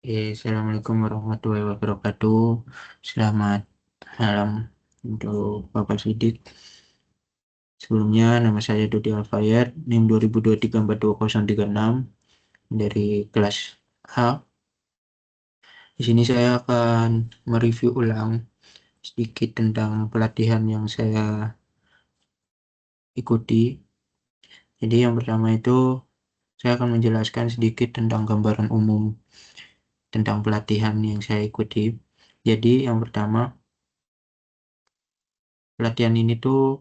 Assalamualaikum warahmatullahi wabarakatuh. Selamat malam untuk Bapak Sidik. Sebelumnya, nama saya Dodi Alfayat, NIM 2023422036 dari kelas A. Di sini saya akan mereview ulang sedikit tentang pelatihan yang saya ikuti. Jadi yang pertama itu saya akan menjelaskan sedikit tentang gambaran umum tentang pelatihan yang saya ikuti. Jadi yang pertama, pelatihan ini tuh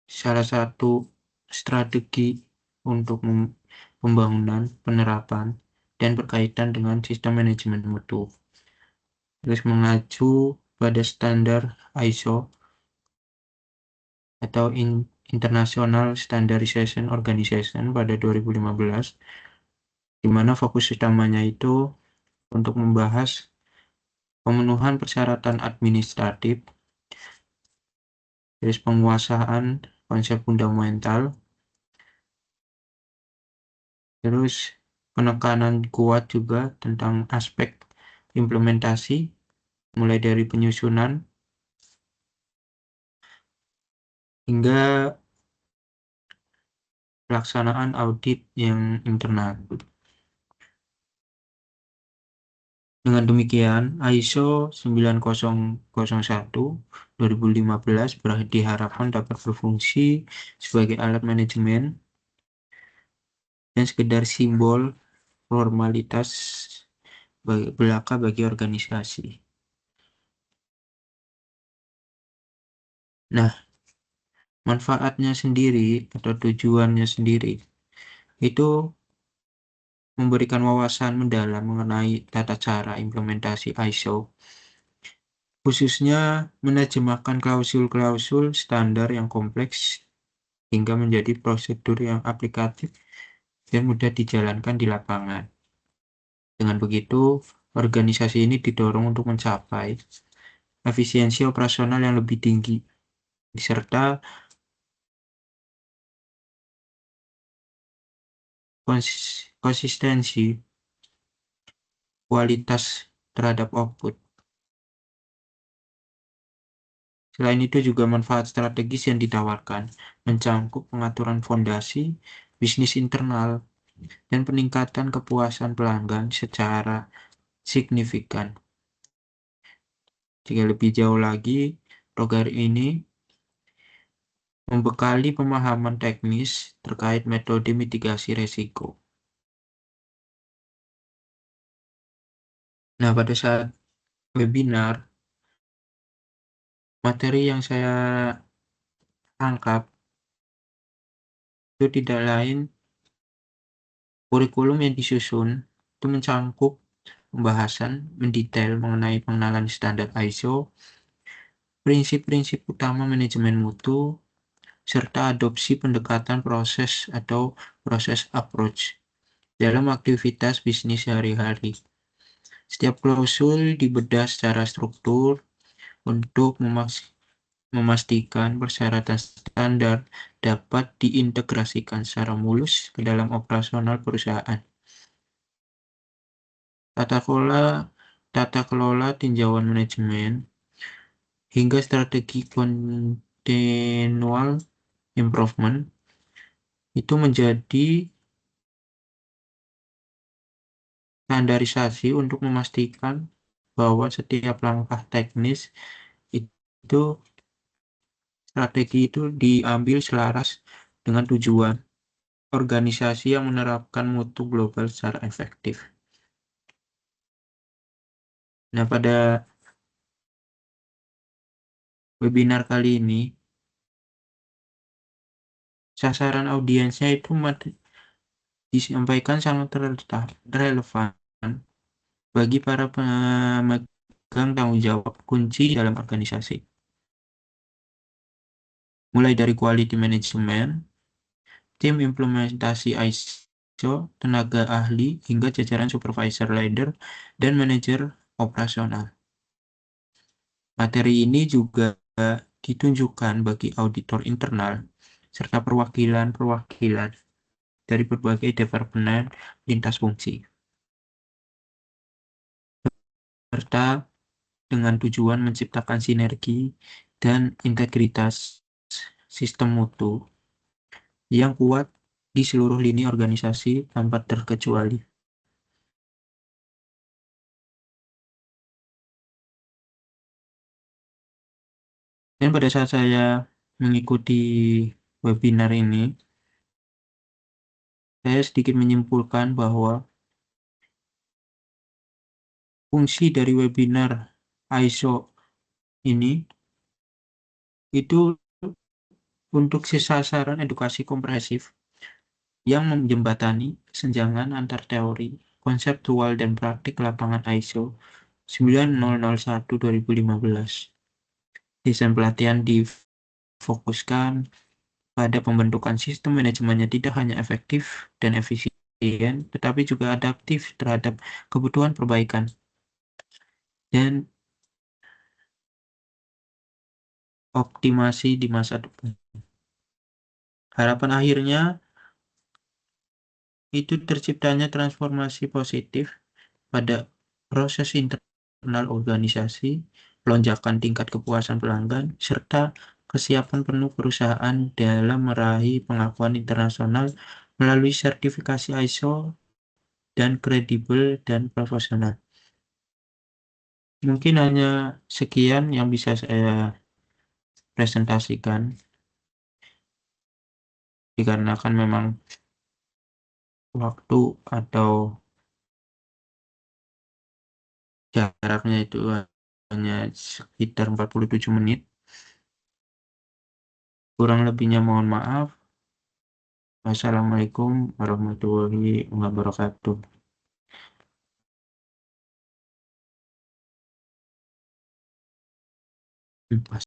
salah satu strategi untuk pembangunan, penerapan, dan berkaitan dengan sistem manajemen mutu. Terus mengacu pada standar ISO atau International Standardization Organization pada 2015, di mana fokus utamanya itu untuk membahas pemenuhan persyaratan administratif, terus penguasaan konsep fundamental, terus penekanan kuat juga tentang aspek implementasi, mulai dari penyusunan hingga pelaksanaan audit yang internal. Dengan demikian, ISO 9001 2015 diharapkan dapat berfungsi sebagai alat manajemen dan sekedar simbol formalitas belaka bagi organisasi. Nah, manfaatnya sendiri atau tujuannya sendiri itu memberikan wawasan mendalam mengenai tata cara implementasi ISO, khususnya menerjemahkan klausul-klausul standar yang kompleks hingga menjadi prosedur yang aplikatif dan mudah dijalankan di lapangan. Dengan begitu, organisasi ini didorong untuk mencapai efisiensi operasional yang lebih tinggi, serta konsistensi kualitas terhadap output. Selain itu juga manfaat strategis yang ditawarkan, mencangkup pengaturan fondasi, bisnis internal, dan peningkatan kepuasan pelanggan secara signifikan. Jika lebih jauh lagi, program ini membekali pemahaman teknis terkait metode mitigasi resiko. Nah, pada saat webinar, materi yang saya tangkap itu tidak lain kurikulum yang disusun itu mencangkup pembahasan mendetail mengenai pengenalan standar ISO, prinsip-prinsip utama manajemen mutu, serta adopsi pendekatan proses atau proses approach dalam aktivitas bisnis sehari-hari. Setiap klausul dibedah secara struktur untuk memastikan persyaratan standar dapat diintegrasikan secara mulus ke dalam operasional perusahaan. Tata kelola tinjauan manajemen hingga strategi continual improvement itu menjadi standarisasi untuk memastikan bahwa setiap langkah teknis itu strategi itu diambil selaras dengan tujuan organisasi yang menerapkan mutu global secara efektif. Nah, pada webinar kali ini, sasaran audiensnya itu disampaikan sangat relevan bagi para pemegang tanggung jawab kunci dalam organisasi. Mulai dari quality management, tim implementasi ISO, tenaga ahli, hingga jajaran supervisor leader dan manajer operasional. Materi ini juga ditunjukkan bagi auditor internal serta perwakilan-perwakilan dari berbagai departemen lintas fungsi. serta dengan tujuan menciptakan sinergi dan integritas sistem mutu yang kuat di seluruh lini organisasi tanpa terkecuali. Dan pada saat saya mengikuti webinar ini, saya sedikit menyimpulkan bahwa fungsi dari webinar ISO ini itu untuk sasaran edukasi komprehensif yang menjembatani kesenjangan antar teori, konseptual, dan praktik lapangan ISO 9001-2015. Desain pelatihan difokuskan pada pembentukan sistem manajemennya tidak hanya efektif dan efisien, tetapi juga adaptif terhadap kebutuhan perbaikan dan optimasi di masa depan. Harapan akhirnya itu terciptanya transformasi positif pada proses internal organisasi, lonjakan tingkat kepuasan pelanggan, serta kesiapan penuh perusahaan dalam meraih pengakuan internasional melalui sertifikasi ISO dan kredibel dan profesional. Mungkin hanya sekian yang bisa saya presentasikan, dikarenakan memang waktu atau jaraknya itu hanya sekitar 47 menit. Kurang lebihnya mohon maaf. Wassalamualaikum warahmatullahi wabarakatuh. Pas.